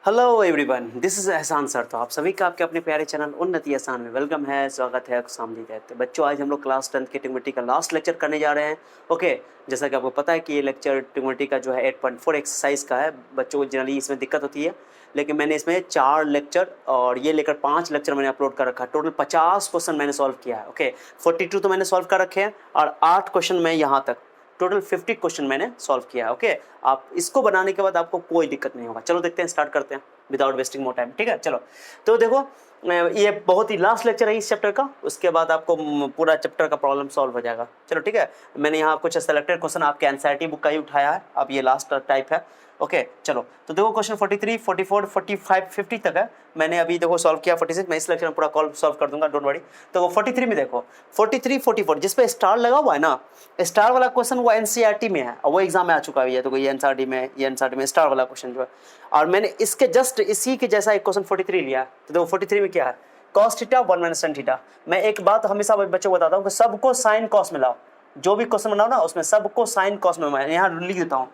Hello everyone, this is एहसान sir. तो आप सभी का आपके अपने प्यारे चैनल उन्नति एहसान में वेलकम है, स्वागत है, खुशामदीद है। तो बच्चों, आज हम लोग क्लास 10 के ट्रिग्नोमेट्री का लास्ट लेक्चर करने जा रहे हैं। ओके, जैसा कि आपको पता है कि ये लेक्चर ट्रिग्नोमेट्री का जो है 8.4 एक्सरसाइज का है। बच्चों को जनरली इसमें दिक्कत होती है, लेकिन मैंने इसमें 4 लेक्चर और ये लेकर 5 लेक्चर मैंने अपलोड कर रखा है। टोटल 50 क्वेश्चन मैंने सॉल्व किया है। ओके, 42 तो मैंने सॉल्व कर रखे हैं और 8 क्वेश्चन मैं यहाँ तक टोटल 50 क्वेश्चन मैंने सॉल्व किया है। ओके, आप इसको बनाने के बाद आपको कोई दिक्कत नहीं होगा। चलो देखते हैं, स्टार्ट करते हैं विदाउट वेस्टिंग मोर टाइम। ठीक है, चलो। तो देखो, ये बहुत ही लास्ट लेक्चर है इस चैप्टर का। उसके बाद आपको पूरा चैप्टर का प्रॉब्लम सॉल्व हो जाएगा। चलो ठीक है, मैंने यहाँ कुछ सेलेक्टेड क्वेश्चन आपके एनसीईआरटी बुक का ही उठाया है। अब ये लास्ट टाइप है। ओके, चलो। तो देखो, क्वेश्चन 43, 44, 45, 50 तक है। मैंने अभी देखो सॉल्व किया 46। मैं इस लेक्चर में पूरा कॉल सॉल्व कर दूंगा, डोंट वरी। तो 43 में देखो, 43, 44 जिस पे स्टार लगा हुआ है ना, स्टार वाला क्वेश्चन वो एनसीईआरटी में है और वो एग्जाम में आ चुका है। तो ये एनसीईआरटी में स्टार वाला क्वेश्चन जो है, और मैंने इसके जस्ट इसी के जैसा एक क्वेश्चन 43 लिया है। तो देखो 43 में क्या है, cos theta 1 minus sin theta. मैं एक बात हमेशा बच्चों को बताता हूँ कि सबको साइन कॉस में लाओ। जो भी क्वेश्चन बनाओ ना, उसमें सबको साइन कॉस में। मैं यहाँ लिख देता हूँ,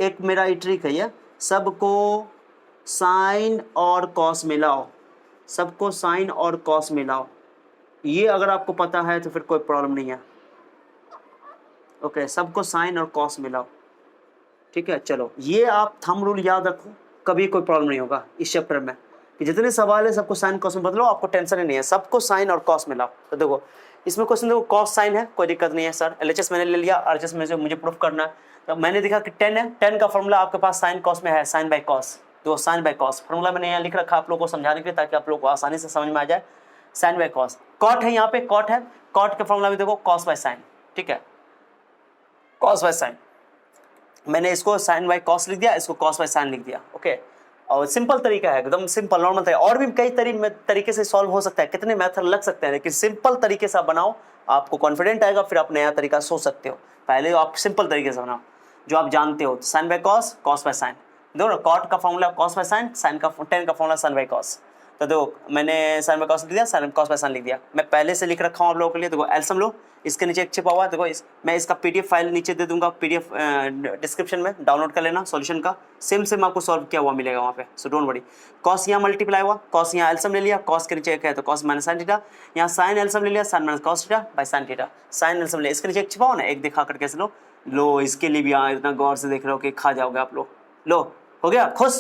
एक मेरा ट्रिक है ये, सबको साइन और कॉस में लाओ। सबको साइन और कॉस में लाओ। ये अगर आपको पता है तो फिर कोई प्रॉब्लम नहीं है। ओके, सबको साइन और कॉस में लाओ। ठीक है, चलो, ये आप थंब रूल याद रखो, कभी कोई प्रॉब्लम नहीं होगा इस चैप्टर में कि जितने सवाल है सबको साइन कॉस में बदलो, आपको टेंशन ही नहीं है। सबको साइन और कॉस में लाओ। तो देखो, इसमें क्वेश्चन देखो, कॉस साइन है, कोई दिक्कत नहीं है सर। एलएचएस मैंने ले लिया, आरएचएस में से मुझे प्रूफ करना है। तो मैंने देखा कि 10 है, 10 का फॉर्मूला आपके पास साइन कॉस में है, साइन बाई कॉस। तो साइन बाई कॉस फॉर्मूला मैंने यहाँ लिख रखा आप लोगों को समझाने के लिए, ताकि आप लोग को आसानी से समझ में आ जाए। साइन बाई कॉस, कॉट है यहाँ पे, कॉट है, कॉट का फॉर्मूला भी देखो कॉस बाय साइन। ठीक है, कॉस बाय साइन। मैंने इसको साइन बाय कॉस लिख दिया, इसको कॉस बाय साइन लिख दिया। ओके, और सिंपल तरीका है, एकदम सिंपल नॉर्मल तरीका। और भी कई तरीके से सॉल्व हो सकता है, कितने मेथड लग सकते हैं, लेकिन सिंपल तरीके से आप बनाओ, आपको कॉन्फिडेंट आएगा, फिर आप नया तरीका सोच सकते हो। पहले आप सिंपल तरीके से बनाओ जो आप जानते हो, sine by cos, cos by sine. देखो, कॉट का formula cos by sine, sine का 10 का फॉर्मूला साइन बाय कॉस। तो देखो, मैंने साइन बाय कॉस लिख दिया, साइन कॉस बाय साइन लिख दिया। मैं पहले से लिख रखा हूँ आप लोगों के लिए। देखो, एलसीएम लो, इसके नीचे एक छिपा हुआ है। देखो, मैं इसका पीडीएफ फाइल नीचे दे दूंगा, पीडीएफ डिस्क्रिप्शन में डाउनलोड कर लेना सॉल्यूशन का। सेम आपको सॉल्व किया हुआ मिलेगा वहाँ पे, सो डोंट वरी। कॉस यहाँ मल्टीप्लाई हुआ, कॉस यहाँ एलसीएम ले लिया, कॉस के नीचे एक है तो कॉस माइनस साइन थीटा। यहाँ साइन एलसीएम ले लिया, sine minus cos theta by sine theta. Sine LCM ले, इसके नीचे एक छिपाओ ना, एक दिखा करके से लो, इसके लिए भी यहाँ इतना गौर से देख रहे हो कि खा जाओगे आप लोग। लो, हो गया खुश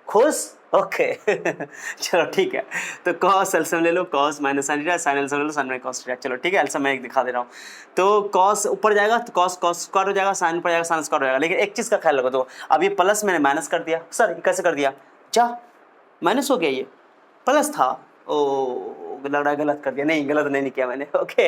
खुश। ओके चलो ठीक है। तो कॉस एलसीएम ले लो, cos minus sine theta, sine LCM ले लो, साइन माइनस कॉस थीटा। चलो ठीक है, एलसीएम मैं एक दिखा दे रहा हूँ। तो कॉस ऊपर जाएगा तो कॉस स्क्वायर हो जाएगा, साइन ऊपर जाएगा, साइन स्क्वायर हो जाएगा। लेकिन एक चीज का ख्याल रखो, तो अब ये प्लस मैंने माइनस कर दिया। सर ये कैसे कर दिया? जा, माइनस हो गया, ये प्लस था। ओ, लग रहा है गलत कर दिया। नहीं, गलत नहीं किया मैंने। ओके,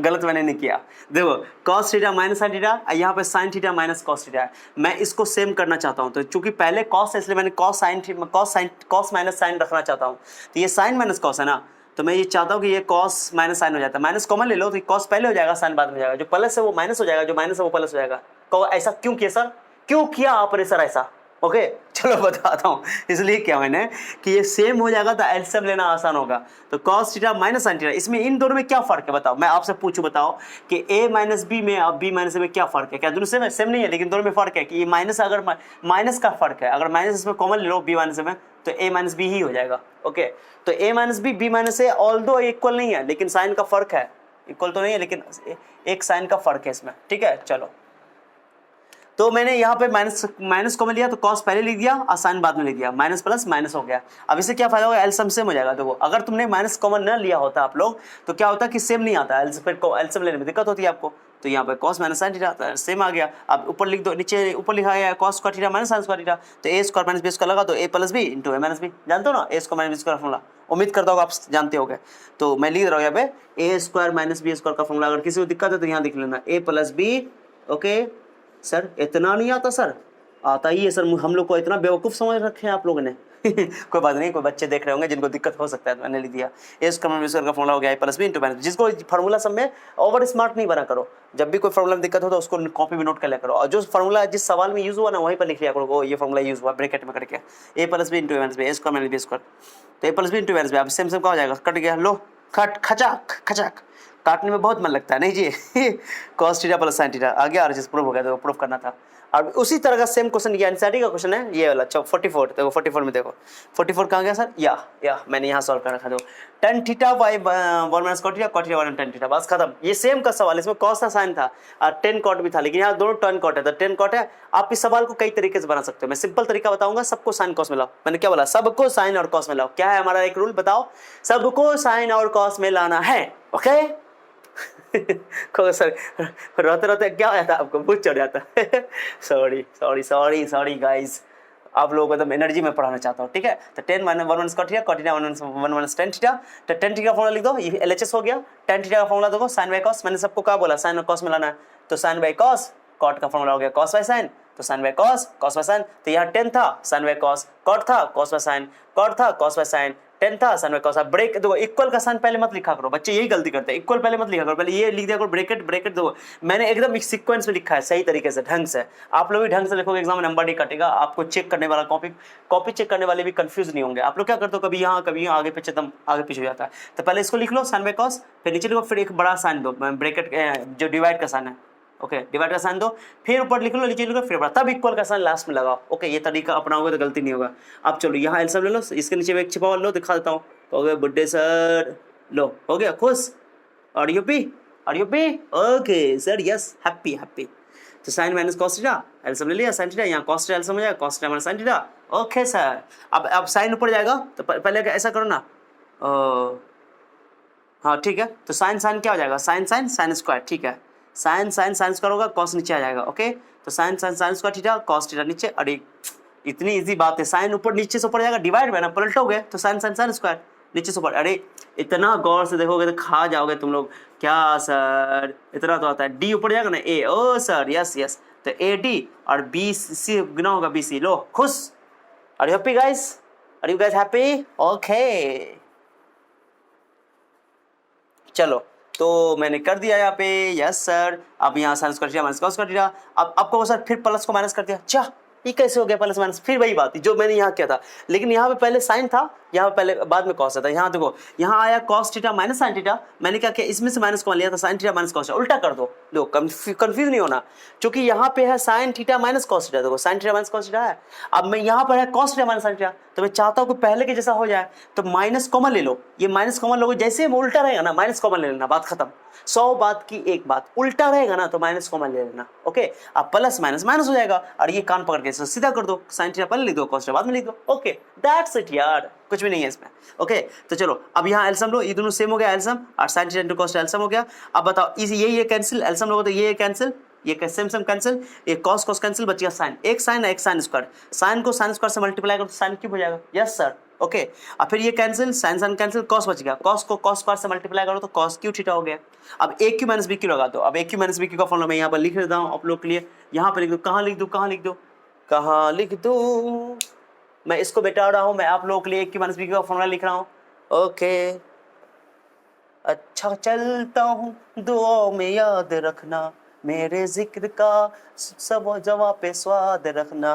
गलत मैंने नहीं किया। देखो, cos theta minus sine theta, यहाँ पे sign theta minus cos theta है। मैं इसको सेम करना चाहता हूँ, तो चूंकि पहले कॉस है इसलिए मैंने कॉस माइनस साइन रखना चाहता हूँ। तो ये साइन माइनस कॉस है ना, तो मैं ये चाहता हूँ कि ये कॉस माइनस साइन हो जाता है। माइनस कॉमन ले लो, तो कॉस पहले हो जाएगा, साइन बाद में हो जाएगा। जो प्लस है वो माइनस हो जाएगा, जो माइनस है वो प्लस हो जाएगा। तो ऐसा क्यों किया सर? क्यों किया आपने सर ऐसा? ओके, चलो बताता हूँ। इसलिए क्या मैंने कि ये सेम हो जाएगा तो एलसीएम लेना आसान होगा। तो cos theta minus sin theta, इसमें इन दोनों में क्या फर्क है बताओ? मैं आपसे पूछूं, बताओ कि a माइनस बी में और b माइनस में क्या फर्क है? क्या दोनों सेम है? सेम नहीं है, लेकिन दोनों में फर्क है कि ये माइनस, अगर माइनस का फर्क है, अगर माइनस इसमें कॉमन ले लो b माइनस में, तो a माइनस बी ही हो जाएगा। ओके, तो a minus B, b minus A, although equal नहीं है, लेकिन साइन का फर्क है। इक्वल तो नहीं है, लेकिन एक साइन का फर्क है इसमें। ठीक है, चलो। तो मैंने यहाँ पे माइनस कॉमन लिया, तो कॉस पहले लिख दिया और साइन बाद में लिख दिया। माइनस प्लस माइनस हो गया। अब इससे क्या फायदा होगा? एलसीएम सेम हो जाएगा। देखो, अगर तुमने माइनस कॉमन न लिया होता आप लोग, तो क्या होता कि सेम नहीं आता, एलसीएम लेने में दिक्कत होती है आपको। तो यहाँ पे cos minus sine theta same आ गया। अब ऊपर लिख दो, नीचे ऊपर लिखा गया cos square theta minus sine square theta. तो A square minus B square लगा, तो A plus B into A minus B. जानते हो ना A square minus B square formula? उम्मीद करता हूँ आप जानते होगे। तो मैं लिख रहा हूँ यहाँ पे ए स्क्वायर माइनस बी स्क्वायर का फॉर्मूला। अगर किसी को दिक्कत है तो यहाँ लिख लेना ए प्लस बी। ओके सर, इतना नहीं आता? सर आता ही है सर, हम लोग को इतना बेवकूफ़ समझ रखे हैं आप लोगों ने। कोई बात नहीं, कोई बच्चे देख रहे होंगे जिनको दिक्कत हो सकता है, तो मैंने लिख दिया ए स्क्वायर का फॉर्मूला हो गया प्लस बी इंटू माइनस। जिसको फार्मूला सब में ओवर स्मार्ट नहीं बना करो, जब भी कोई फार्मूला में दिक्कत हो तो उसको कॉपी में नोट कर लिया करो, और जो फार्मूला जिस सवाल में यूज हुआ ना वहीं पर लिख लिया करो, ये फार्मूला यूज हुआ ब्रैकेट में करके A plus B into minus B, A square minus B square. तो A plus B into minus B, अब सेम सेम क्या हो जाएगा? कट गया। लो, खचाक खचाक, काटने में बहुत मन लगता है नहीं जी। Cos theta plus sine theta आ गया, और जिस प्रूफ हो गया तो प्रूफ करना था। और उसी तरह का सेम क्वेश्चन ये एनसीईआरटी का क्वेश्चन है ये वाला 44 देखो 44 में देखो 44 कहाँ गया सर या मैंने यहाँ सॉल्व कर रखा देखो tan theta by 1 minus cot theta cot theta 1 tan theta बस खत्म। ये सेम का सवाल इसमें cos था sin था और tan cot भी था लेकिन यहाँ दोनों tan cot है तो tan cot है। आप इस सवाल को कई तरीके से बना सकते हो। मैं सिंपल तरीका बताऊंगा सबको sin cos मिलाओ। मैंने क्या बोला सबको sin और cos मिलाओ। क्या है हमारा एक रूल बताओ सबको sin और cos में लाना है ओके। सर रोते रोते क्या हो जाता आपको भूत चढ़ जाता है सॉरी गाइस आप लोगों को तो एनर्जी में पढ़ाना चाहता हूँ ठीक है। तो 10 minus 1 minus cot theta cot theta 1 minus tan theta तो tan थीटा का फॉर्मूला लिख दो ये LHS हो गया। tan थीटा का फॉर्मूला देखो sin बाय cos मैंने सबको क्या बोला sin और cos मिलाना है तो sin बाय cos cot का फॉर्मूला हो गया cos बाय sin तो sin by cos cos by sin तो यहाँ tan था sin बाय cos cot था cos बाय sin cot था cos बाय sin tan था sin बाय cos। अब ब्रेक देखो इक्वल का साइन पहले मत लिखा करो बच्चे यही गलती करते हैं इक्वल पहले मत लिखा करो पहले ये लिख दिया करो ब्रैकेट ब्रैकेट देखो मैंने एकदम एक सीक्वेंस में लिखा है सही तरीके से ढंग से। आप लोग भी ढंग से लिखोगे एग्जाम में नंबर नहीं कटेगा। आपको चेक करने वाला कॉपी चेक करने वाले भी कंफ्यूज नहीं होंगे। आप लोग क्या करते हो कभी यहाँ आगे पीछे एकदम आगे पीछे हो जाता है। तो पहले इसको लिख लो sin बाय cos फिर नीचे लिखो फिर एक बड़ा साइन दो ब्रैकेट जो डिवाइड का साइन है ओके डिवाइड का साइन दो फिर ऊपर लिख लो नीचे लिखो फिर बड़ा तब इक्वल का साइन लास्ट में लगाओ ओके। ये तरीका अपनाओगे तो गलती नहीं होगा। अब चलो यहाँ एलसीएम ले लो इसके नीचे में एक छिपा लो दिखा देता हूँ हो गया बुड्ढे सर लो हो गया खुश आर यू पी ओके सर यस हैप्पी तो sine minus cos theta LCM ले लिया sin थीटा यहाँ cos थीटा एलसीएम हो जाएगा cos theta minus sin theta okay sir. अब साइन ऊपर जाएगा तो पहले ऐसा करो ना हाँ ठीक है तो साइन क्या हो जाएगा साइन स्क्वायर ठीक है साइन स्क्वायर होगा cos नीचे आ जाएगा ओके। तो sine square theta cos theta नीचे अरे इतनी इजी बात है साइन ऊपर नीचे से ऊपर जाएगा डिवाइड में ना पलटोगे तो साइन स्क्वायर नीचे से ऊपर। अरे इतना गौर से देखोगे तो खा जाओगे तुम लोग क्या सर इतना तो आता है डी ऊपर जाएगा ना ए ओ सर यस तो ए डी और बी सी गुना होगा बी सी लो खुश। Are you happy guys are you guys happy okay. चलो तो मैंने कर दिया यहाँ पे यस सर। अब यहाँ sign square theta minus cos square theta अब आपको सर फिर प्लस को माइनस कर दिया चा ये कैसे हो गया प्लस माइनस फिर वही बात जो मैंने यहाँ किया था लेकिन यहाँ पे पहले साइन था यहाँ पे पहले बाद में cos था। यहाँ देखो यहाँ आया cos theta minus sine theta मैंने क्या किया इसमें से माइनस कॉमन लिया था साइन थीटा माइनस cos उल्टा कर दो कंफ्यूज नहीं होना क्योंकि यहाँ पे है sine theta minus cos theta देखो sine theta minus cos theta है। अब मैं यहाँ पर है cos theta minus sine theta तो मैं चाहता हूँ कि पहले के जैसा हो जाए तो माइनस कॉमन ले लो ये माइनस कॉमन लोगे जैसे उल्टा रहेगा ना माइनस कॉमन ले लेना बात खत्म 100 बात की एक बात उल्टा रहेगा ना तो माइनस कॉमन ले लेना ओके। अब प्लस माइनस माइनस हो जाएगा और ये कान पकड़ के सीधा कर दो साइन थीटा पहले लिख दो cos थीटा बाद में लिख दो ओके दैट्स इट यार कुछ भी नहीं है इसमें ओके। तो चलो अब यहाँ एलसीएम लो ये दोनों सेम हो गया एलसीएम और sine theta into cos LCM हो गया। अब बताओ ये कैंसिल एलसीएम लोगे तो ये कैंसिल ये सेम कैंसिल ये cos कैंसिल बच गया साइन एक साइन स्क्वायर साइन को साइन स्क्वायर से मल्टीप्लाई करो तो साइन क्यूब हो जाएगा यस सर ओके। अब फिर ये कैंसिल साइन कैंसिल cos बच गया cos को cos स्क्वायर से मल्टीप्लाई करो तो cos क्यू थीटा हो गया। अब ए क्यू माइनस बी क्यू लगा दो। अब ए क्यू माइनस बी क्यू का फॉर्मूला मैं यहाँ पर लिख देता हूँ आप लोग के लिए यहाँ पर लिख दो कहाँ लिख दो मैं इसको बैठा रहा हूँ मैं आप लोगों के लिए ए क्यू माइनस बी क्यू का फॉर्मूला लिख रहा हूँ ओके। अच्छा चलता हूँ दुआओं में याद रखना मेरे जिक्र का सब जवा पे स्वाद रखना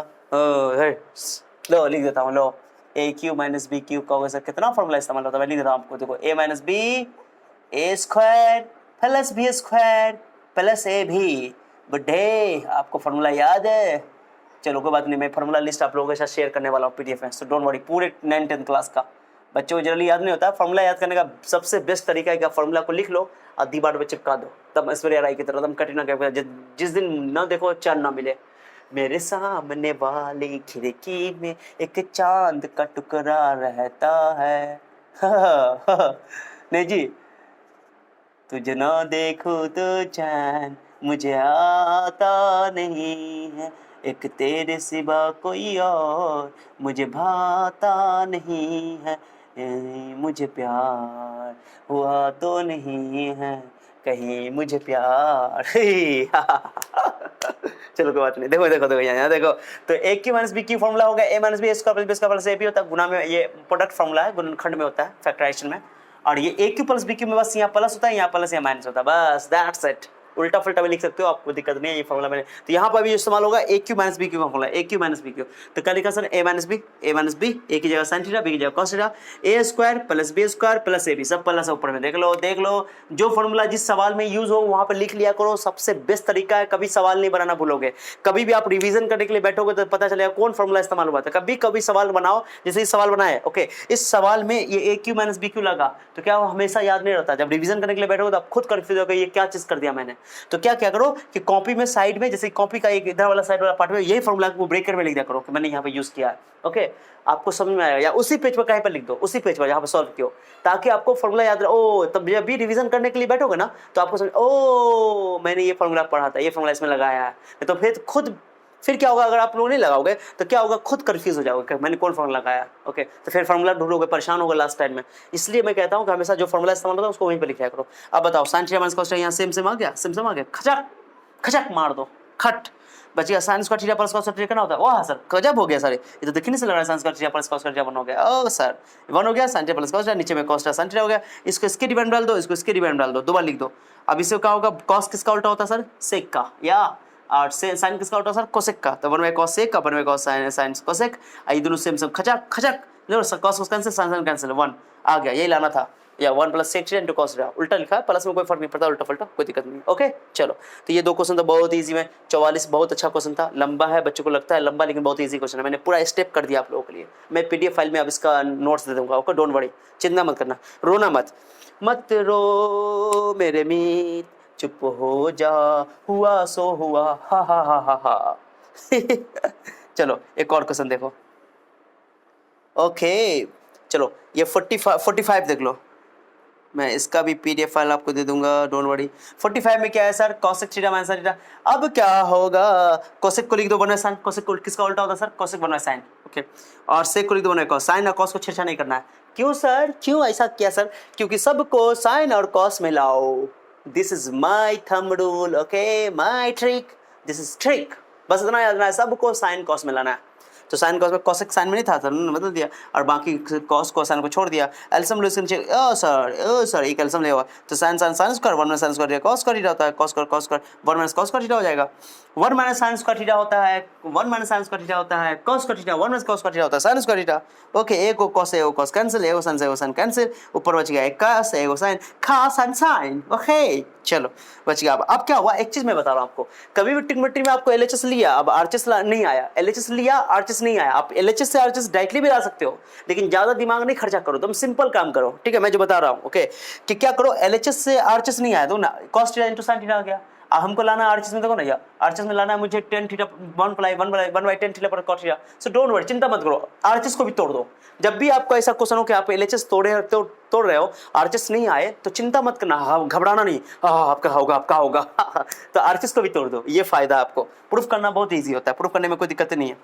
लो लिख देता हूँ लो ए क्यू माइनस बी क्यू का वैसे कितना फॉर्मूला इस्तेमाल होता है मैं लिख देता हूँ आपको देखो A minus B A square plus B square plus A भी बुड्ढे आपको फॉर्मूला याद है। चलो कोई बात नहीं मैं फॉर्मूला लिस्ट आप लोगों के साथ शेयर करने वाला हूँ पीडीएफ में सो डोंट वरी पूरे 9th 10th क्लास का बच्चों को जनरली याद नहीं होता फॉर्मूला याद करने का सबसे बेस्ट तरीका है कि फॉर्मूला को लिख लो और दीवार पे चिपका दो तब ऐश्वर्या राय की तरह एकदम कठिन जिस दिन न देखो चांद ना मिले मेरे सामने वाली खिड़की में एक चांद का टुकड़ा रहता है नहीं जी तुझे ना देखो तो चैन मुझे आता नहीं है एक तेरे सिवा कोई और मुझे भाता नहीं है मुझे प्यार हुआ तो नहीं है कहीं मुझे प्यार चलो कोई बात नहीं देखो यहाँ देखो तो A Q minus B cube formula होगा A minus B square plus B square plus A B होता है गुना में ये प्रोडक्ट फॉर्मूला है गुणनखंड में होता है फैक्टराइजेशन में और ये ए क्यू प्लस बी क्यू में बस यहाँ प्लस होता है यहाँ प्लस यहाँ माइनस होता है बस दैट्स इट उल्टा फुल्टा भी लिख सकते हो, आपको दिक्कत नहीं है, ये फॉर्मूला मैंने। तो यहाँ पर भी इस्तेमाल होगा A Q minus B Q का formula, A Q minus B Q. तो क्या लिखा sir, A minus B, A की जगह साइन थीटा, बी की जगह cos theta, A square plus B square plus A B, सब प्लस ऊपर में देख लो। जो फॉर्मूला जिस सवाल में यूज हो वहां पर लिख लिया करो, सबसे बेस्ट तरीका है, कभी सवाल नहीं बनाना भूलोगे। कभी भी आप रिवीजन करने के लिए बैठोगे तो पता चलेगा कौन फॉर्मूला इस्तेमाल हुआ था। कभी सवाल बनाओ, जैसे इस सवाल बनाए, ओके, इस सवाल में ये ए क्यू माइनस बी क्यू लगा, तो क्या वो हमेशा याद नहीं रहता। जब रिवीजन करने के लिए बैठोगे तो आप खुद कंफ्यूज हो गए ये क्या चीज कर दिया मैंने। तो क्या करो कि कॉपी में साइड में, जैसे कॉपी का एक इधर वाला साइड वाला पार्ट में यही फॉर्मूला को ब्रेकर में लिख दिया करो कि मैंने यहाँ पे यूज किया है, ओके। आपको समझ में आएगा, या उसी पेज पर कहीं पर लिख दो, उसी पेज पर जहाँ पर सॉल्व किया, ताकि आपको फॉर्मूला याद रहे। ओ तब जब भी रिवीजन करने के लिए बैठोगे ना तो आपको समझ, ओ मैंने ये फॉर्मूला पढ़ा था, ये फॉर्मूला इसमें लगाया है। तो फिर क्या होगा, अगर आप लोग नहीं लगाओगे तो क्या होगा, खुद कंफ्यूज हो जाओगे कि मैंने कौन फॉर्मूला लगाया, ओके। तो फिर फॉर्मूला ढूंढोगे, परेशान होगा लास्ट टाइम में। इसलिए मैं कहता हूँ कि हमेशा जो फॉर्मूला इस्तेमाल होता है उसको वहीं पर लिखा करो। अब बताओ sign theta minus cos theta यहाँ सेम आ गया, खचक मार दो, खट बच गया। Sign square theta plus cos theta कितना होता है, वाह सर गजब हो गया सर, ये तो दिखने से लग रहा है sign square theta plus cos theta 1 हो गया। ओ सर 1 हो गया, sine theta plus cos theta, नीचे में कॉस थीटा साइन थीटा हो गया। इसको इसके डिवाइड डाल दो, इसको इसके डिवाइड डाल दो, दो बार लिख दो। अब इससे क्या होगा, कॉस किसका उल्टा होता है सर, सेक का, या और साइन किसका उल्टा सर, कोसेक का। तो 1 cosec, 1 cos sine cosec, ये दोनों सेम खचक कॉस कैंसिल, साइन कैंसिल, 1 आ गया, यही लाना था। या 1 plus sec theta into cos theta, उल्टा लिखा है, प्लस में कोई फर्क नहीं पड़ता, उल्टा फुल्टा कोई दिक्कत नहीं, ओके। चलो तो ये 2 क्वेश्चन तो बहुत ईजी में, 44 बहुत अच्छा क्वेश्चन था, लंबा है, बच्चों को लगता है लंबा, लेकिन बहुत ईजी क्वेश्चन है। मैंने पूरा स्टेप कर दिया आप लोगों के लिए। मैं पीडीएफ फाइल में अब इसका नोट्स दे दूंगा, ओके, डोंट वरी, चिंता मत करना, रोना मत रो मेरे मीत, चुप हो जा, हुआ सो हुआ, हा। चलो एक और क्वेश्चन देखो, ओके। चलो ये 45 देख लो, मैं इसका भी पीडीएफ फाइल आपको दे दूंगा, डोंट वरी। 45 में क्या है sir, cosec theta minus theta. अब क्या होगा, कोसेक को लिख दो 1 साइन, कोसेक को किसका उल्टा होता है सर, कोसेक 1 साइन, ओके। और सेक को लिख दो 1 कॉस, साइन और कॉस को छेड़छाड़ नहीं करना है। क्यों सर, क्यों ऐसा किया सर, क्योंकि सबको साइन और कॉस मिलाओ, this is my thumb rule, okay, my trick, this is trick, बस इतना याद रखना है, सबको साइन कॉस मिलाना है। तो साइन कॉस में कोसेक साइन में नहीं था सर, उन्होंने बदल दिया, और बाकी कॉस को साइन को छोड़ दिया। एल्सियम लो इसके नीचे, ओ सर एक एल्सियम ले हुआ, तो sine square 1 sine square cos square theta होता है, cos square 1 minus cos square theta हो जाएगा। 1 साइन स्क्वायर थीटा होता है, 1 साइन स्क्वायर थीटा होता है, cos square theta 1 cos square theta होता है, साइन स्क्वायर थीटा, ओके। एक को कॉस है, एक कॉस कैंसिल, एक साइन से एक साइन कैंसिल, ऊपर बच गया एक कॉस है, एक sine, cos and sine, okay. चलो बच गया। अब क्या हुआ, एक चीज मैं बता रहा हूं आपको, कभी भी ट्रिग्नोमेट्री में आपको एलएचएस लिया, अब आरएचएस नहीं आया, एलएचएस लिया आरएचएस नहीं आया, आप एलएचएस से आरएचएस डायरेक्टली भी ला सकते हो, लेकिन ज्यादा दिमाग नहीं खर्चा करो, तुम सिंपल काम करो, ठीक है। मैं जो बता रहा हूं, ओके, कि क्या करो, एलएचएस से आरएचएस नहीं आया तो ना cos theta into sine theta आ गया। अब हमको लाना आरएचएस में, देखो ना यार, आरएचएस में लाना है मुझे 10 थीटा 1/10 थीटा पर cos theta, so don't worry, चिंता मत करो, आरएचएस को भी तोड़ दो। जब भी आपको ऐसा क्वेश्चन हो कि आप एलएचएस तोड़ रहे हो, आरएचएस नहीं आए तो चिंता मत करना, घबराना नहीं, आपका होगा तो आरएचएस को भी तोड़ दो, ये फायदा आपको। प्रूफ करना बहुत ईजी होता है, प्रूफ करने में कोई दिक्कत नहीं है।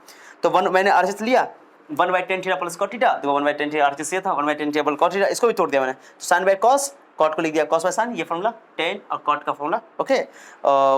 तो मैंने आरएचएस लिया 1/10 थीटा प्लस कॉट थीटा, देखो 1/10 थीटा आरएचएस ये था, 1/10 थीटा प्लस कॉट थीटा, इसको भी तोड़ दिया मैंने। तो साइन बाय कॉस, कॉट को लिख दिया कॉस बाय साइन, ये फॉर्मूला 10 और कॉट का फॉर्मूला, ओके।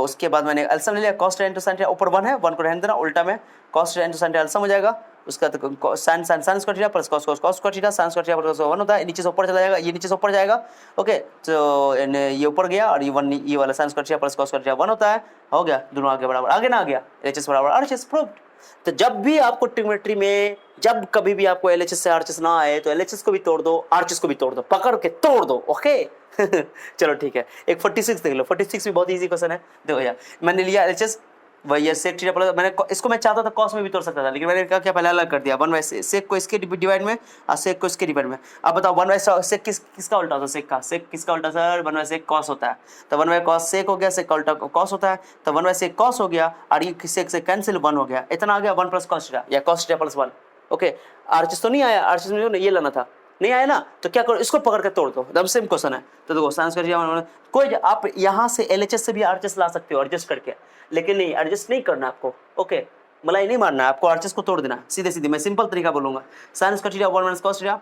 उसके बाद मैंने एल्सियम ले लिया, cos theta into sine theta, ऊपर 1 है, 1 को रहने देना, उल्टा में cos theta into sine theta LCM हो जाएगा। उसका तो sine square theta plus cos square theta, sine square theta plus 1 होता है, नीचे से ऊपर चला जाएगा, ये नीचे से ऊपर जाएगा, ओके। तो ये ऊपर गया, और ये वाला sign square theta plus cos square theta 1 होता है, हो गया, दोनों आगे बराबर, आगे ना आ गया, एलएचएस बराबर आरएचएस, प्रूव्ड। तो जब भी आपको ट्रिग्नोमेट्री में, जब कभी भी आपको एलएचएस से आरएचएस ना आए तो एलएचएस को भी तोड़ दो, आरएचएस को भी तोड़ दो, पकड़ के तोड़ दो, ओके। चलो ठीक है, एक 46 देख लो, 46 भी बहुत इजी क्वेश्चन है। देखो यार, मैंने लिया एलएचएस, वही सेक थीटा प्लस, मैंने इसको मैं चाहता था कॉस में भी तोड़ सकता था, लेकिन मैंने क्या पहले अलग कर दिया, 1 सेक को इसके डिवाइड में और सेक को इसके डिवाइड में। अब बताओ 1 सेक किसका उल्टा होता है, सेक का, सेक किसका उल्टा सर, 1 सेक कॉस होता है, तो 1 कॉस सेक हो गया, सेक का उल्टा कॉस होता है, तो 1 सेक कॉस हो गया, और ये सेक से कैंसिल 1 हो गया, इतना आ गया 1 प्लस कॉस थीटा या cos theta plus 1, okay. RHS तो नहीं आया, आरएचएस में ये लाना था, नहीं आया ना, तो क्या करो, इसको पकड़ के तोड़ दो, एकदम सेम क्वेश्चन है। तो देखो साइंस कर कोई, आप यहाँ से एलएचएस से भी आरएचएस ला सकते हो एडजस्ट करके, लेकिन नहीं, एडजस्ट नहीं करना आपको, ओके, मलाई नहीं मारना है आपको, आरएचएस को तोड़ देना सीधे, मैं सिंपल तरीका बोलूंगा। साइंस का थीटा 1 कॉस थीटा,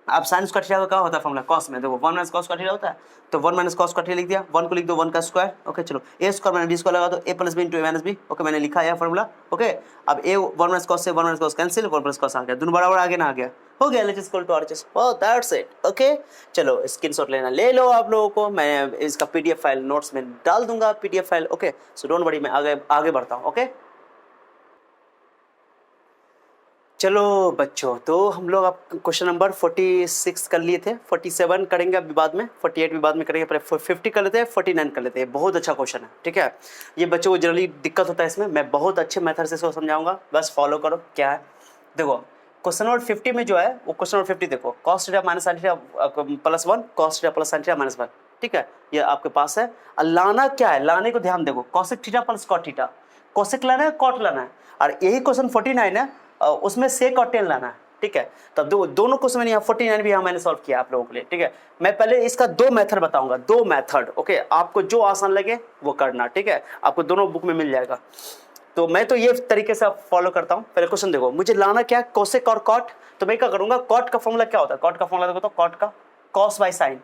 अब साइंस का थीटा का क्या होता है फॉर्मूला, कॉस में देखो 1 कॉस का थीटा होता है, तो 1 कॉस का थीटा लिख दिया, 1 को लिख दो 1 का स्क्वायर, ओके। चलो A square minus B square लगा दो, a plus B into A minus B, okay, मैंने लिखा है फॉर्मूला, ओके। अब ए 1 कॉस से 1 कॉस कैंसिल, 1 कॉस आ गया, दोनों बराबर आगे ना आ गया, हो गया LHS equal to RHS। Oh that's it. Okay चलो स्क्रीनशॉट लेना ले लो आप लोगों को, मैं इसका PDF फाइल नोट्स में डाल दूंगा, PDF file. Okay so don't worry, मैं आगे बढ़ता हूँ। ओके चलो बच्चों, तो हम लोग अब क्वेश्चन नंबर 46 कर लिए थे, 47 करेंगे अभी बाद में, 48 भी बाद में करेंगे, पहले 50 कर लेते हैं, 49 कर लेते हैं। बहुत अच्छा क्वेश्चन है, ठीक है। ये बच्चों को जनरली दिक्कत होता है इसमें, मैं बहुत अच्छे मेथड से इसको समझाऊंगा, बस फॉलो करो। क्या है देखो, क्वेश्चन नंबर 50 में जो है वो क्वेश्चन नंबर 50 देखो, cos theta minus sin theta plus 1, cos theta plus sin theta minus 1, ठीक है, ये आपके पास है। लाना क्या है, लाने को ध्यान देखो, cosec theta plus cot theta, cosec लाना है cot लाना है, और यही क्वेश्चन 49 है, उसमें sec और tan लाना है, ठीक है। तब दोनों क्वेश्चन मैंने यहाँ 49 भी यहाँ मैंने सॉल्व किया आप लोगों के लिए, ठीक है। मैं पहले इसका 2 मेथड बताऊंगा, 2 मेथड, ओके, आपको जो आसान लगे वो करना, ठीक है, आपको दोनों बुक में मिल जाएगा। तो मैं तो ये तरीके से फॉलो करता हूँ। पहले क्वेश्चन देखो, मुझे लाना क्या है, कोसेक और कॉट, तो मैं क्या करूंगा, कॉट का फॉर्मूला क्या होता है, कॉट का फॉर्मूला देखो तो कॉट का कॉस बाय साइन,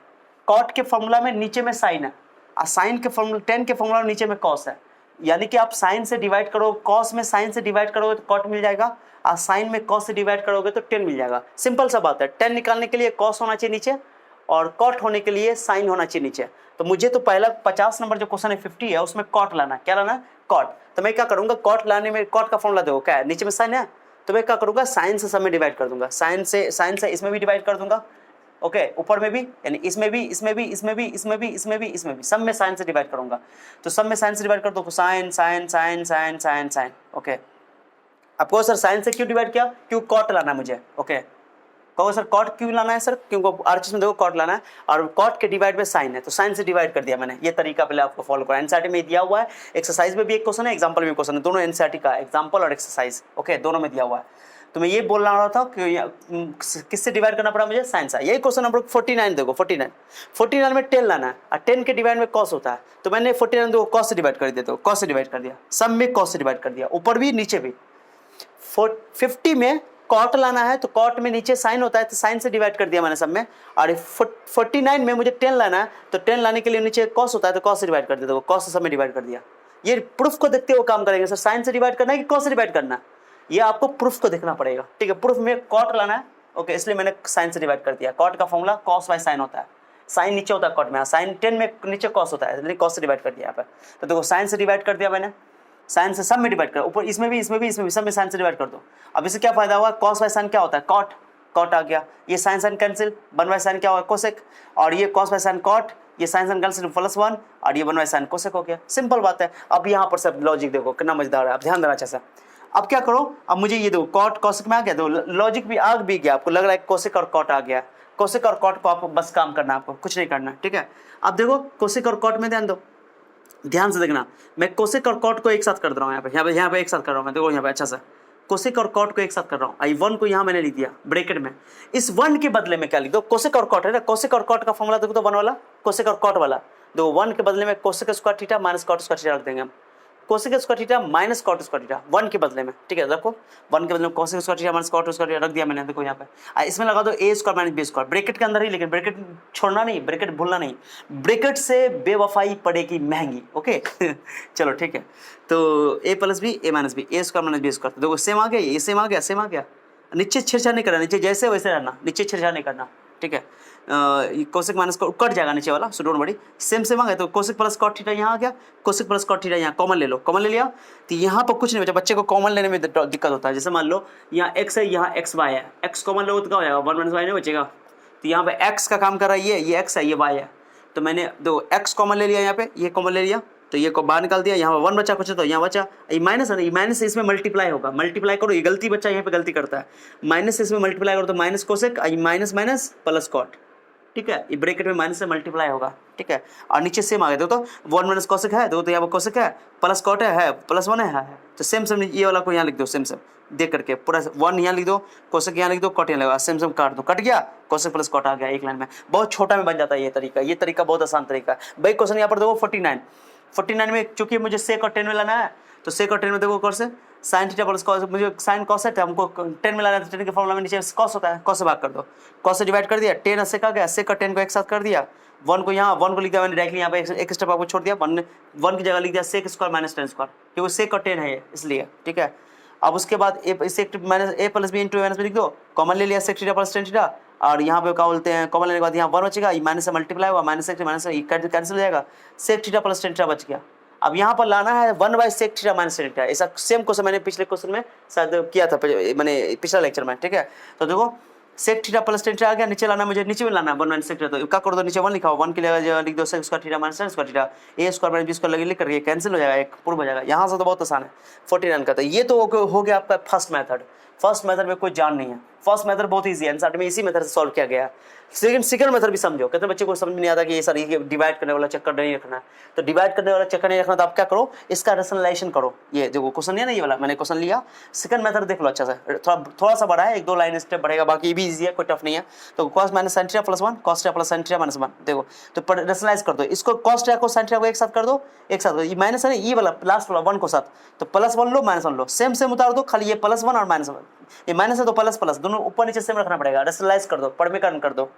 कॉट के फॉर्मूला में नीचे में साइन है, और साइन के फॉर्मूला, टेन के फॉर्मूला में नीचे में कॉस है, यानी कि आप साइन से डिवाइड करो, कॉस में साइन से डिवाइड करोगे तो कॉट मिल जाएगा, और साइन में कॉस से डिवाइड करोगे तो टेन मिल जाएगा। सिंपल सा बात है, टेन निकालने के लिए कॉस होना चाहिए नीचे, और कॉट होने के लिए साइन होना चाहिए नीचे। तो मुझे तो पहला 50 नंबर जो क्वेश्चन है 50 है, उसमें कॉट लाना है, क्या लाना है, कॉट। तो मैं क्या करूंगा, कॉट लाने में कॉट का फॉर्मूला देखो क्या है, नीचे में साइन है, तो मैं क्या करूंगा, साइन से सब में डिवाइड कर दूंगा, साइन से इसमें भी डिवाइड कर दूंगा, ओके, ऊपर में भी, यानी इसमें भी, इसमें भी, इसमें भी, इसमें भी, इसमें भी, इसमें भी, सब में साइन से डिवाइड करूंगा। तो सब में साइन से डिवाइड कर दो, sine sine sine sine sine sine, okay. आपको सर साइन से क्यों डिवाइड किया, क्यों कॉट लाना है मुझे, ओके। कहो सर कॉट क्यों लाना है सर, क्योंकि आरएचएस में देखो कॉट लाना है, और कॉट के डिवाइड में साइन है, तो साइन से डिवाइड कर दिया मैंने। ये तरीका पहले आपको फॉलो करा, एनसीईआरटी में दिया हुआ है, एक्सरसाइज में भी एक क्वेश्चन है, एग्जांपल में क्वेश्चन है, दोनों एनसीईआरटी का एग्जांपल और एक्सरसाइज, ओके, दोनों में दिया हुआ है। तो मैं ये बोलना रहा था कि किससे डिवाइड करना पड़ा मुझे, साइन से। यही क्वेश्चन नंबर 49 देखो, 49 में 10 लाना है, और 10 के डिवाइड में कॉस होता है, तो मैंने 49 देखो कॉस से डिवाइड कर दिया, तो कॉस से डिवाइड कर दिया, सब में कॉस से डिवाइड कर दिया, ऊपर भी नीचे भी। 50 में कॉट लाना है, तो कॉट में नीचे साइन होता है, तो साइन से डिवाइड कर दिया मैंने सब में। और 49 में मुझे 10 लाना है, तो 10 लाने के लिए नीचे कॉस होता है, तो कॉस से डिवाइड कर दिया, तो कॉस से सब में डिवाइड कर दिया। ये प्रूफ को देखते हुए काम करेंगे सर, साइन से डिवाइड करना है कि कॉस से डिवाइड करना है, ये आपको प्रूफ को देखना पड़ेगा, ठीक है। प्रूफ में कॉट लाना है, ओके, इसलिए मैंने साइन से डिवाइड कर दिया। कॉट का फॉर्मूला कॉस बाय साइन होता है, साइन नीचे होता है कॉट में, साइन 10 में नीचे कॉस होता है, इसलिए कॉस से डिवाइड कर दिया यहाँ पे। तो देखो साइन से डिवाइड कर दिया मैंने, साइन से सब में डिवाइड कर, ऊपर इसमें भी, इसमें भी, इसमें भी, सब में साइन से डिवाइड कर दो। अब इससे क्या फायदा हुआ, कॉस बाय साइन क्या होता है, कॉट, कॉट आ गया, ये sine sine cancel, 1 by sine क्या हुआ, कोसेक, और ये कॉस बाय साइन कॉट, ये साइन साइन कैंसिल +1, और ये 1 बाय साइन कोसेक हो गया। सिंपल बात है। अब यहाँ पर सब लॉजिक देखो कितना मजेदार है, अब ध्यान देना अच्छा सा। अब क्या करो, अब मुझे ये दो कॉट कोसेक में आ गया, दो लॉजिक भी आग भी गया, आपको लग रहा है कोसेक और कॉट आ गया, कोसेक और कॉट को आपको बस काम करना है, आपको कुछ नहीं करना, ठीक है। अब देखो कोसेक और कॉट में ध्यान दो, ध्यान से देखना, मैं कोसेक और कॉट को एक साथ कर दे रहा हूँ, यहाँ पे एक साथ कर रहा हूँ मैं, देखो यहाँ पे अच्छा सा कोसेक और कॉट को एक साथ कर रहा हूँ। आई 1 को यहाँ मैंने लिख दिया ब्रैकेट में, इस 1 के बदले में क्या लिख दो, कोसेक और कॉट है ना, कोसेक और कॉट का फॉर्मूला देखो तो 1 वाला, कोसेक और कॉट वाला, दो 1 के बदले में cosec square theta minus cot square theta रख देंगे हम, cosec square theta minus cot square theta 1 के बदले में, ठीक है। रखो 1 के बदले में cosec square theta minus cot square theta रख दिया मैंने, देखो यहाँ पे। इसमें लगा दो a square minus b square, bracket के अंदर ही, लेकिन ब्रैकेट छोड़ना नहीं, ब्रैकेट भूलना नहीं, ब्रैकेट से बेवफाई पड़ेगी महंगी, ओके। चलो ठीक है, तो a plus B a minus B, a square minus b square, देखो सेम आ गया, ये सेम आ गया, सेम आ गया। नीचे छेड़छाड़ नहीं करना, नीचे जैसे वैसे रहना, नीचे छेड़छाड़ नहीं करना, ठीक है। कोसेक माइनस कट जाएगा नीचे वाला, so don't worry, same same आ गया। तो कोसेक प्लस कॉट थीटा यहाँ आ गया, कोसेक प्लस कॉट थीटा यहाँ कॉमन ले लो, कॉमन ले लिया, तो यहाँ पर कुछ नहीं बचा। बच्चे को कॉमन लेने में दिक्कत होता है, जैसे मान लो यहाँ x है, यहाँ एक्स वाई है, x कॉमन लो तो क्या हो जाएगा, 1 माइनस वाई नहीं बचेगा, तो यहाँ पे x का काम कर रहा है, ये x है, ये y है, तो मैंने दो x कॉमन ले लिया, यहाँ पे ये कॉमन ले लिया, तो ये को बाहर निकाल दिया, यहाँ 1 बचा, कुछ तो यहाँ बचा, ये माइनस है, ये माइनस से इसमें मल्टीप्लाई होगा, मल्टीप्लाई करो, ये गलती बच्चा यहाँ पे गलती करता है, माइनस से इसमें मल्टीप्लाई करो तो minus cosec, minus minus plus cot, ठीक है, ये ब्रैकेट में माइनस से मल्टीप्लाई होगा, ठीक है। और नीचे सेम आ गया, देखो तो 1 माइनस कोसेक है, देखो तो यहाँ पर कोसेक है, प्लस कॉट है, प्लस 1 है, तो सेम सेम ये वाला को यहाँ लिख दो, सेम सेम देख करके पूरा 1 यहाँ लिख दो, कोसेक यहाँ लिख दो, कॉट यहाँ लगा, सेम सेम काट दो, कट गया, कोसेक प्लस कॉट आ गया एक लाइन में। बहुत छोटा में बन जाता है ये तरीका बहुत आसान तरीका है भाई। क्वेश्चन यहाँ पर देखो 49 में, चूंकि मुझे सेक और 10 में लाना है, तो सेक और 10 में देखो कौन से साइन थीटा प्लस कॉस, मुझे साइन कॉसेट है, हमको 10 में लाना है, तो 10 के फॉर्मूला में नीचे कॉस होता है, कॉस से भाग कर दो, कॉस से डिवाइड कर दिया, 10 सेक आ गया, सेक और 10 को एक साथ कर दिया, 1 को यहाँ 1 को लिख दिया मैंने डायरेक्टली, यहाँ पे एक स्टेप आपको छोड़ दिया, 1 की जगह लिख दिया सेक स्क्वायर माइनस 10 स्क्वायर, क्योंकि सेक और 10 है ये इसलिए, ठीक है। अब उसके बाद A sec minus A plus B into minus B लिख दो, कॉमन ले लिया sec theta plus tan theta, और यहाँ पे क्या बोलते हैं कॉमन लेने के बाद यहाँ 1 बचेगा, ये माइनस से मल्टीप्लाई हुआ, माइनस सेक माइनस कैंसिल हो जाएगा, sec theta plus tan theta बच गया। अब यहाँ पर लाना है 1/sec theta minus tan theta. ऐसा सेम क्वेश्चन मैंने पिछले क्वेश्चन में शायद किया था, मैंने पिछला लेक्चर में, ठीक है। तो देखो sec theta plus tan theta आ गया, नीचे लाना मुझे, नीचे में लाना है 1 - सेक थीटा, तो क्या कर दो नीचे 1 लिखा हो, 1 के लिए लिख दो sec square theta minus tan square theta, A square minus B square लिख करके कैंसिल हो जाएगा, एक पूर्ण हो जाएगा। यहाँ से तो बहुत आसान है 49 का। तो ये तो हो गया आपका फर्स्ट मेथड। फर्स्ट मेथड में कोई जान नहीं है, फर्स्ट मेथड बहुत ईजी है, एनसीईआरटी में इसी मेथड से सॉल्व किया गया है। सेकंड मेथड भी समझो, कितने बच्चे को समझ में नहीं आता कि ये सर ये डिवाइड करने वाला चक्कर नहीं रखना है। तो डिवाइड करने वाला चक्कर नहीं रखना तो आप क्या करो, इसका रैशनलाइजेशन करो। ये जो क्वेश्चन लिया ना, ये वाला मैंने क्वेश्चन लिया, सेकंड मेथड देख लो अच्छा से, थोड़ा सा बड़ा है, 1-2 लाइन स्टेप बढ़ेगा, बाकी भी इजी है, कोई टफ नहीं है। तो cos minus sin theta plus 1 cos theta plus sin theta minus 1 देखो, तो रैशनलाइज कर दो इसको, cos थीटा को sin थीटा को एक साथ कर दो, एक साथ ये माइनस है ना, ये वाला लास्ट वाला 1 को साथ, तो +1 लो -1 लो, सेम उतार दो, खाली ये +1 और -1, ये माइनस है तो प्लस दोनों ऊपर नीचे सेम रखना पड़ेगा, रैशनलाइज कर दो, परमीकरण कर दो।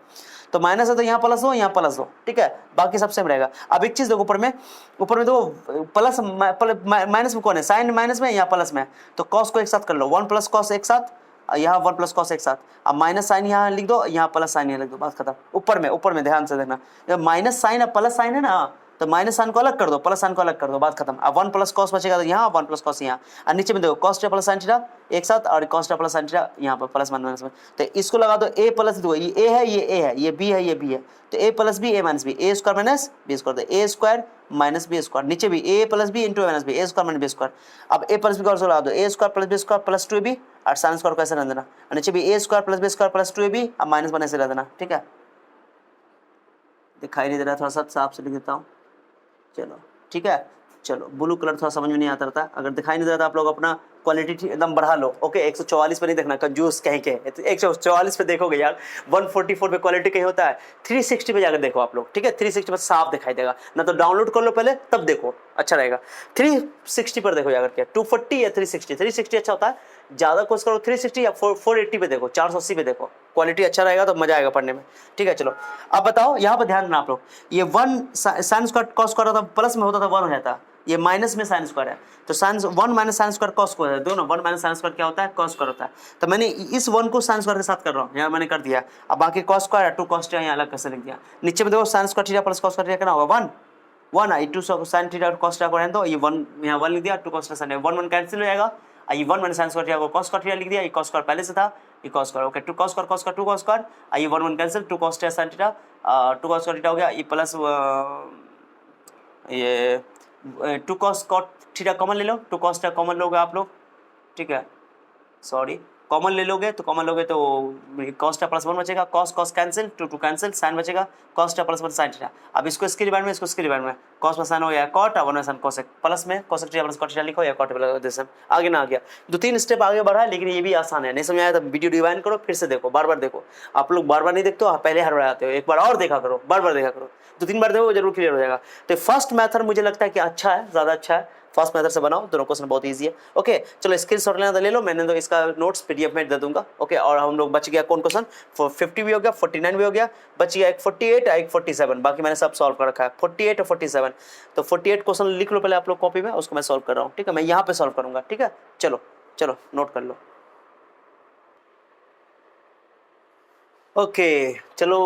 तो माइनस है तो यहाँ प्लस दो, यहाँ प्लस दो, ठीक है, बाकी सब सेम रहेगा। अब एक चीज देखो, ऊपर में देखो प्लस माइनस में कौन है, साइन माइनस में, यहाँ प्लस में, तो कॉस को एक साथ कर लो, 1 + cos एक साथ, यहाँ 1 + cos एक साथ, अब माइनस साइन यहाँ लिख दो, यहाँ प्लस साइन यहाँ लिख दो, बात खत्म। ऊपर में ध्यान से देखना, माइनस साइन और प्लस साइन है ना, तो माइनस साइन को अलग कर दो, प्लस साइन को अलग कर दो, बात खत्म। अब 1 + cos बचेगा, तो यहाँ 1 + cos यहाँ, और नीचे में देखो cos theta plus sin theta एक साथ, और cos theta plus sin theta यहाँ पर प्लस माइनस में, तो इसको लगा दो, a प्लस दो, ये a है, ये a है, ये b है, ये b है, तो a + b a - b, a square minus b square, a square minus b square, नीचे भी a + b into minus b, a square minus b square. अब a + b को लगा दो, a square + b square plus 2ab, और sin square को ऐसे रख देना, और नीचे भी a square + b square plus 2ab, अब माइनस बने से रख देना, ठीक है। दिखाई नहीं दे रहा, थोड़ा सा साफ से लिख देता हूँ, चलो ठीक है। चलो ब्लू कलर थोड़ा समझ में नहीं आता रहता, अगर दिखाई नहीं देता आप लोग अपना क्वालिटी एकदम बढ़ा लो, ओके। 144 पे नहीं देखना, कंजूस कहीं के, 144 पे देखोगे यार, 144 पे क्वालिटी कहीं होता है, 360 पे जाकर देखो आप लोग, ठीक है, 360 पे साफ दिखाई देगा, ना तो डाउनलोड कर लो पहले तब देखो, अच्छा रहेगा। 360 पर देखो जाकर के, 240 या 360, 360 अच्छा होता है, ज़्यादा कोर्स करो 360 या 480 पे देखो, 480 पे देखो, क्वालिटी अच्छा रहेगा तो मजा आएगा पढ़ने में, ठीक है। चलो अब बताओ, यहाँ पर ध्यान देना आप लोग, ये 1 sin स्क्वायर cos स्क्वायर होता, प्लस में होता था 1 हो जाता, ये माइनस में sin स्क्वायर है, तो 1 - sin स्क्वायर cos स्क्वायर है, दोनों 1 - sin स्क्वायर क्या होता है, cos स्क्वायर होता है। तो मैंने इस 1 को sin स्क्वायर के साथ कर रहा हूँ, यहाँ मैंने कर दिया। अब बाकी cos स्क्वायर है, 2 cos थीटा यहाँ अलग कैसे लिख दिया, नीचे में देखो sin square theta plus cos square theta कितना होगा, 1 आई 2 sin थीटा cos थीटा को रहने दो, ये 1 यहाँ 1 लिख दिया, 2 cos थीटा sin 1 कैंसिल हो जाएगा, ये 1 - sin स्क्वायर थीटा को cos स्क्वायर थीटा लिख दिया, ये cos स्क्वायर पहले से था, ये cos square, okay, 2 cos square 2 cos square, ये 1 cancel, 2 cos theta sin theta, 2 cos theta हो गया, ये प्लस ये 2 cos थीटा कॉमन ले लो, 2 cos थीटा कॉमन लोगे आप लोग, ठीक है, सॉरी कॉमन ले लोगे तो cos थीटा प्लस 1 बचेगा, cos कैंसिल, 2 कैंसिल, sin बचेगा, cos theta plus 1 sin theta. अब इसको इसके रिवाइंड में, इसको इसके रिवाइंड में, cos प्लस sin हो गया cot, 1 sin cos, प्लस में cos theta plus cot theta लिखो, या cot प्लस, आगे ना आ गया, 2-3 स्टेप आगे बढ़ा है, लेकिन ये भी आसान है। नहीं समझ आया तो वीडियो रिवाइंड करो, फिर से देखो, बार बार देखो, आप लोग बार बार नहीं देखते हो, पहले हर बार आते हो, एक बार और देखा करो, बार बार देखा करो, 2-3 बार देखो, जरूर क्लियर हो जाएगा। तो फर्स्ट मेथड मुझे लगता है कि अच्छा है, ज़्यादा अच्छा है, फर्स्ट मेथड से बनाओ, दोनों क्वेश्चन बहुत इजी है, ओके। चलो स्क्रीनशॉट लेना तो ले लो, मैंने तो इसका नोट्स पीडीएफ में दे दूंगा, ओके। और हम लोग बच गया कौन क्वेश्चन, 50 भी हो गया, 49 भी हो गया, बच गया एक 48 एक 47, बाकी मैंने सब सॉल्व कर रखा है, 48 और 47। तो 48 क्वेश्चन लिख लो पहले आप लोग कॉपी में, उसको मैं सॉल्व कर रहा हूँ, ठीक है, मैं यहाँ पे सॉल्व करूंगा, ठीक है। चलो चलो नोट कर लो, ओके चलो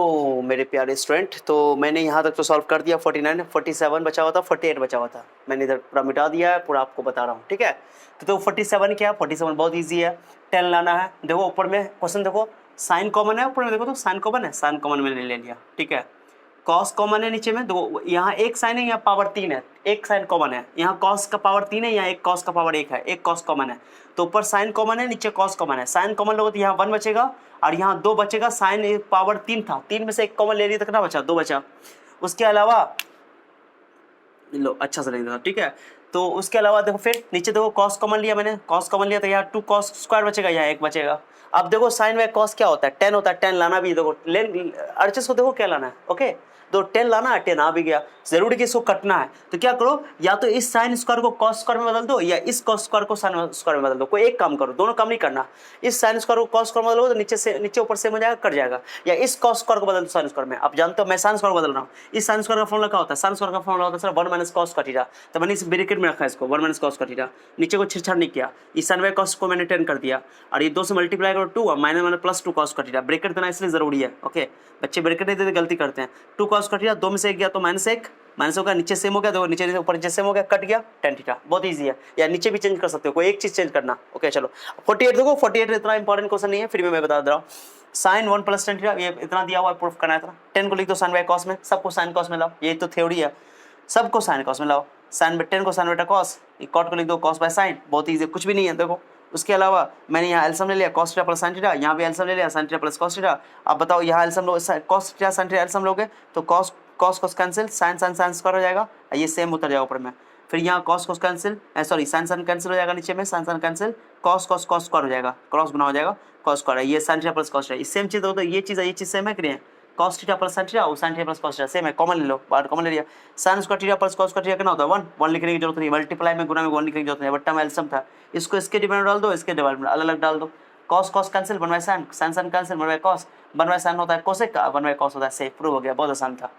मेरे प्यारे स्टूडेंट, तो मैंने यहाँ तक तो सॉल्व कर दिया, 49 47 बचा हुआ था, 48 बचा हुआ था, मैंने इधर पूरा मिटा दिया है, पूरा आपको बता रहा हूँ, ठीक है। तो 47 क्या है, 47 बहुत इजी है, 10 लाना है। देखो ऊपर में क्वेश्चन देखो, साइन कॉमन है, ऊपर में देखो तो साइन कॉमन है, साइन कॉमन मैंने ले लिया, ठीक है। कॉस कॉमन है नीचे में, देखो यहाँ एक साइन है, यहाँ पावर 3 है, एक साइन कॉमन है, यहाँ कॉस का पावर 3 है, यहाँ एक कॉस का पावर 1 है, एक कॉस कॉमन है, तो ऊपर साइन कॉमन है, नीचे कॉस कॉमन है। साइन कॉमन लोगे तो यहाँ 1 बचेगा, और यहाँ 2 बचेगा, साइन पावर 3 था, 3 में से एक कॉमन ले लिया तो कितना बचा, 2 बचा। उसके अलावा लो अच्छा से लिख देना, ठीक है। तो उसके अलावा देखो फिर नीचे देखो कॉस कॉमन लिया मैंने, कॉस कॉमन लिया तो यहाँ 2 cos स्क्वायर बचेगा, यहाँ 1 बचेगा। अब देखो साइन में कॉस क्या होता है, 10 होता है, 10 लाना भी, देखो लेन अर्चेस को देखो क्या लाना है, ओके। तो 10 लाना है, 10 आ भी गया, जरूरी कि इसको कटना है तो क्या करो, या तो इस साइन स्क्वायर को कॉस स्क्वायर में बदल दो या इस कॉस स्क्वायर को साइन स्क्वायर में बदल दो, कोई एक काम करो, दोनों काम नहीं करना। इस साइन स्क्वायर को कॉस स्क्वायर में बदलो तो नीचे ऊपर सेम हो जाएगा, कट जाएगा, या इस कॉस स्क्वायर को बदल दो साइन स्क्वायर में। आप जानते हो मैं साइन स्क्वायर बदल रहा हूँ, इस साइन स्क्वायर का फॉर्मूला क्या होता है, साइन स्क्वायर का फॉर्मूला होता है सर 1 माइनस कॉस का थीटा, तो मैंने इस ब्रैकेट में रखा है इसको 1 माइनस कॉस का थीटा, नीचे को छेड़छाड़ नहीं किया, इस साइन बाय कॉस को मैंने 10 कर दिया और ये 2 से मल्टीप्लाई करो 2 माइनस माइनस प्लस 2 कॉस का थीटा, ब्रैकेट देना इसलिए जरूरी है। ओके बच्चे ब्रैकेट नहीं देते गलती करते हैं, 2 कॉस का थीटा 2 में से 1 गया तो -1 माइनस होगा, नीचे सेम हो गया तो नीचे ऊपर नीचे सेम हो गया, कट गया tan थीटा, बहुत इजी है, या नीचे भी चेंज कर सकते हो, कोई एक चीज चेंज करना। ओके चलो 48 देखो, 48 इतना इंपॉर्टेंट क्वेश्चन नहीं है, फिर भी मैं बता दे रहा हूँ, साइन 1 प्लस tan थीटा ये इतना दिया हुआ है, प्रूफ करना है इतना, 10 को लिख दो साइन बाय कॉस में, सबको साइन कॉस में लाओ, ये तो थ्योरी है, सबको साइन कॉस में लाओ, साइन बाय 10 को साइन बेटा कॉस, कॉट को लिख दो कॉस बाय साइन, बहुत ईजी, कुछ भी नहीं है देखो। उसके अलावा मैंने यहाँ एलसीएम ले लिया cos theta plus sin theta, यहाँ भी एलसीएम ले लिया sin theta plus cos theta. अब बताओ यहाँ एलसीएम लो, cos theta sin theta LCM लोगे तो cos कैंसिल, sin स्क्वायर हो जाएगा, ये सेम उतर जाएगा ऊपर में, फिर यहाँ cos cancel, sorry sin cancel हो जाएगा, नीचे में sin कैंसिल, cos स्क्वायर हो जाएगा, क्रॉस गुना हो जाएगा cos स्क्वायर, ये sin theta plus cos theta, same चीज़ हो तो ये चीज़ सेम है कि नहीं, cos theta plus sin theta और sin theta plus cos theta same है, कॉमन ले लो, बाहर कॉमन ले लिया, sin square theta plus cos square theta कितना होता है 1 लिखने की जरूरत नहीं, मल्टीप्लाई में गुना में 1 लिखने की जरूरत नहीं, बट्टा में एलसीएम था, इसको इसके डिवाइड डाल दो, इसके डिवाइड में अलग अलग डाल दो, cos cancel 1 by sin, sin cancel 1 by cos, 1 by sin होता है कोसेक का, 1 बाय cos होता है सेक, प्रूव हो गया, बहुत आसान था।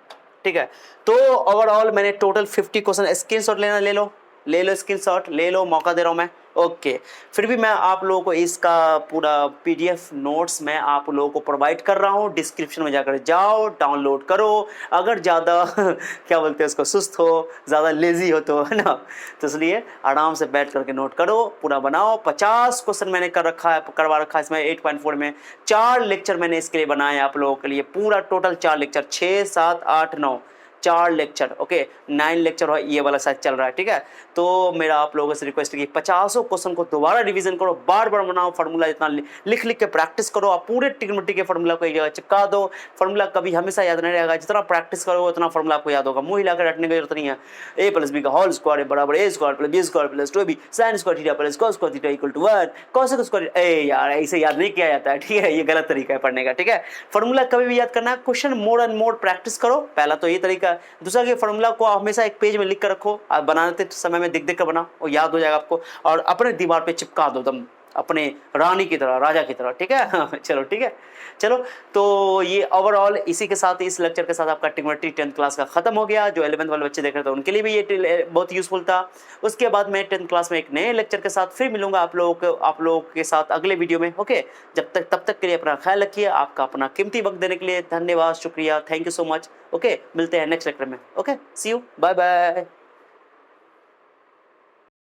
ठीक है तो ओवरऑल मैंने टोटल 50 क्वेश्चन, स्क्रीनशॉट लेना ले लो स्क्रीनशॉट ले लो, मौका दे रहा हूँ मैं। ओके फिर भी मैं आप लोगों को इसका पूरा पीडीएफ नोट्स मैं आप लोगों को प्रोवाइड कर रहा हूँ, डिस्क्रिप्शन में जाकर जाओ डाउनलोड करो, अगर ज़्यादा क्या बोलते हैं उसको, सुस्त हो, ज़्यादा लेजी हो तो, है ना, तो इसलिए आराम से बैठ करके नोट करो, पूरा बनाओ। 50 क्वेश्चन मैंने करवा रखा है इसमें 8.4 में, 4 लेक्चर मैंने इसके लिए बनाए आप लोगों के लिए, पूरा total 4 lecture, 6, 7, 8, 9 4 lecture, okay 9 lecture ये वाला शायद चल रहा है। ठीक है तो मेरा आप लोगों से रिक्वेस्ट है कि 50 क्वेश्चन को दोबारा रिवीजन करो, बार बार बनाओ, फार्मूला जितना लिख के प्रैक्टिस करो, आप पूरे ट्रिग्नोमेट्री के फार्मूला को एक जगह चिपका दो, फार्मूला कभी हमेशा याद नहीं रहेगा, जितना प्रैक्टिस करोगे उतना फार्मूला आपको याद होगा, मुंह हिलाकर रटने की जरूरत नहीं है। a प्लस बी का होल स्क्वायर बराबर a square plus B square plus 2b sin square theta plus cos square theta equal to 1 cos square, ए यार ऐसे याद नहीं किया जाता है, ठीक है, ये गलत तरीका है पढ़ने का। ठीक है फार्मूला कभी भी याद करना है, question more and more practice करो, पहला तो ये तरीका है। दूसरा कि फार्मूला को हमेशा एक पेज में लिख कर रखो, आप बनाते समय में देख कर बनाओ, और याद हो जाएगा आपको, और अपने दीवार पे चिपका दो दम अपने रानी की तरह, राजा की तरह। ठीक है चलो ठीक है चलो तो ये ओवरऑल इसी के साथ, इस लेक्चर के साथ आपका ट्रिग्नोमेट्री 10th क्लास का खत्म हो गया। जो 11th वाले बच्चे देख रहे थे उनके लिए भी ये बहुत यूजफुल था। उसके बाद मैं 10th क्लास में एक नए लेक्चर के साथ फिर मिलूंगा आप लोगों के साथ अगले वीडियो में। ओके तब तक के लिए अपना ख्याल रखिए, आपका अपना कीमती वक्त देने के लिए धन्यवाद, शुक्रिया, thank you so much. Okay मिलते हैं नेक्स्ट लेक्चर में। Okay see you, bye bye.